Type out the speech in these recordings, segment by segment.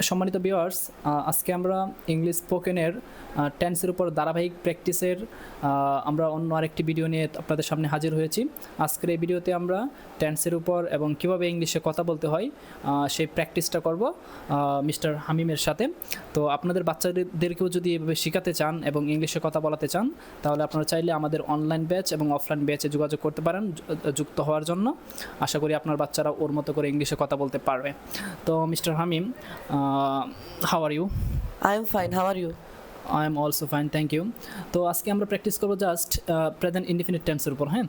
সম্মানিত ভিউয়ার্স, আজকে আমরা ইংলিশ স্পোকেনের টেন্সের উপর ধারাবাহিক প্র্যাকটিসের আমরা অন্য আরেকটি ভিডিও নিয়ে আপনাদের সামনে হাজির হয়েছি। আজকের এই ভিডিওতে আমরা টেন্সের উপর এবং কিভাবে ইংলিশে কথা বলতে হয় সেই প্র্যাকটিসটা করব মিস্টার হামিমের সাথে। তো আপনাদের বাচ্চাদেরকেও যদি এভাবে শেখাতে চান এবং ইংলিশে কথা বলাতে চান, তাহলে আপনারা চাইলে আমাদের অনলাইন ব্যাচ এবং অফলাইন ব্যাচে যোগাযোগ করতে পারেন যুক্ত হওয়ার জন্য। আশা করি আপনার বাচ্চারা ওর মতো করে ইংলিশে কথা বলতে পারবে। তো mister Hamim, how are you? I am fine. How are you? I am also fine, thank you. তো আজকে আমরা প্র্যাকটিস করবো জাস্ট প্রেজেন্ট ইনডিফিনিট টেন্সের উপর। হ্যাঁ,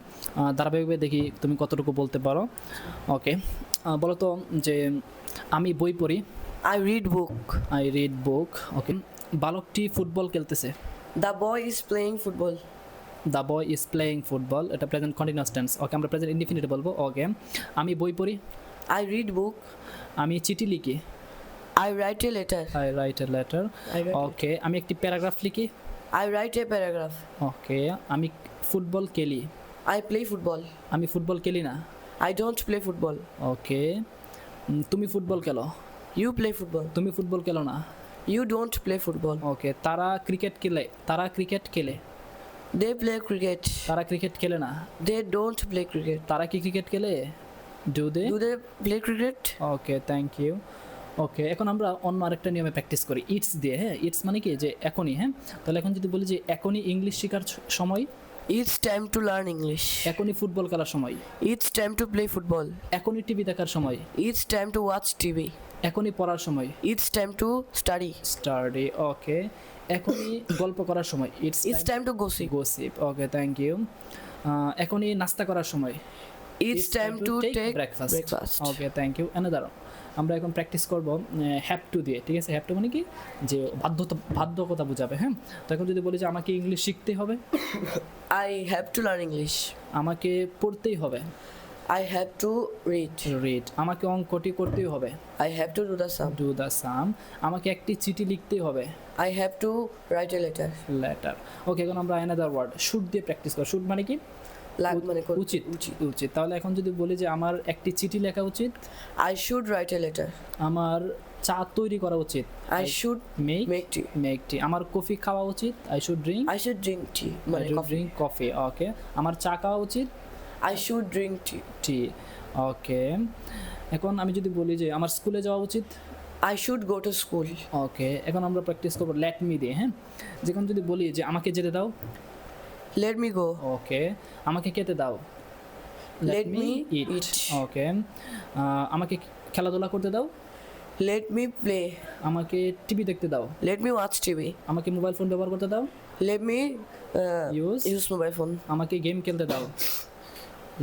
ধারাবাহিকভাবে দেখি তুমি কতটুকু বলতে পারো। ওকে, বলো তো যে আমি বই পড়ি। I read book. I read book. ওকে, বালকটি ফুটবল খেলতেছে। The boy is playing football. The boy is playing football. এটা প্রেজেন্ট কন্টিনিউয়াস টেন্স। ওকে, আমরা প্রেজেন্ট ইনডিফিনিট বলবো। ওকে, আমি বই পড়ি। I read book. আমি চিঠি লিখি। I write a letter. I write a letter. ওকে, আমি একটি প্যারাগ্রাফ লিখি। I write a paragraph. ওকে, আমি ফুটবল খেলি। I play football. আমি ফুটবল খেলি না। I don't play football. ওকে, তুমি ফুটবল খেলো। You play football. তুমি ফুটবল খেলো না। You don't play football. ওকে, তারা ক্রিকেট খেলে। তারা ক্রিকেট খেলে। They play cricket. তারা ক্রিকেট খেলে না। They don't play cricket. তারা কি ক্রিকেট খেলে? Do they? Do they play cricket? Okay, thank you. Okay, এখন আমরা অন্য আরেকটা নিয়মে প্র্যাকটিস করি, ইটস দিয়ে। হ্যাঁ, ইটস মানে কি যে এখনই। হ্যাঁ, তাহলে এখন যদি বলি যে এখনই ইংলিশ শেখার সময়, It's time to learn English. এখনই ফুটবল খেলার সময়, It's time to play football. এখনই টিভি দেখার সময়, It's time to watch TV. এখনই পড়ার সময়, It's time to study. Study. Okay, এখনই গল্প করার সময়, It's time to gossip. gossip. Okay, thank you. এখনই নাস্তা করার সময়, It's time to take breakfast. breakfast. Okay, thank you. দাঁড়াও, আমরা এখন প্র্যাকটিস করব হ্যাভ টু দিয়ে। ঠিক আছে, হ্যাভ টু মানে কি যে বাধ্যকতা বোঝাবে। হ্যাঁ, তো এখন যদি বলি যে আমাকে ইংলিশ শিখতে হবে, I have to learn English. আমাকে পড়তেই হবে, I have to read. Read, আমাকে অঙ্কটি করতেই হবে, I have to do the sum. Do the sum, আমাকে একটি চিঠি লিখতেই হবে, I have to write a letter. Letter. Okay, এখন আমরা অ্যানাদার ওয়ার্ড শুড দিয়ে প্র্যাকটিস করব। শুড মানে কি? মানে উচিত। উচিত। তাহলে এখন যদি বলি যে আমার একটি চিঠি লেখা উচিত, I should write a letter. আমার চা তৈরি করা উচিত, I should make tea. Make tea, আমার কফি খাওয়া উচিত, I should drink, I should drink tea. মানে coffee. Drink coffee. ওকে, আমার চা খাওয়া উচিত, I should drink tea. টি। ওকে, এখন আমি যদি বলি যে আমার স্কুলে যাওয়া উচিত, I should go to school. ওকে, এখন আমরা প্র্যাকটিস করবো লেট মি দিয়ে। হ্যাঁ, যখন যদি বলি যে আমাকে যেতে দাও, Let me go. ওকে, আমাকে খেতে দাও, Let me ইট। eat. ওকে, আমাকে খেলাধুলা করতে দাও, Let me play. আমাকে টিভি দেখতে দাও, Let me watch TV. আমাকে মোবাইল ফোন ব্যবহার করতে দাও, Let me use mobile phone. আমাকে গেম খেলতে দাও,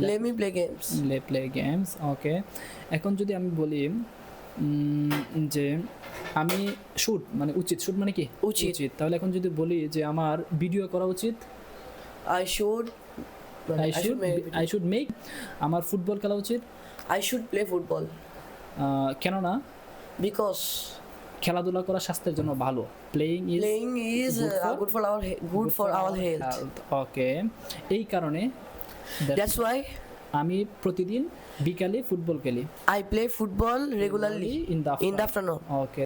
Let me play games. Play games. Okay, এখন যদি আমি বলি যে আমি শুড মানে উচিত, শুড মানে কি উচিত। তাহলে এখন যদি বলি যে আমার ভিডিও করা উচিত, I should I should make, আমার ফুটবল খেলা উচিত, I should play football কেননা because খেলাধুলা করা স্বাস্থ্যের জন্য ভালো। Playing is good for our health. ওকে, এই কারণে That's why আমি প্রতিদিন বিকালে ফুটবল খেলি। I play football regularly in the afternoon. Okay.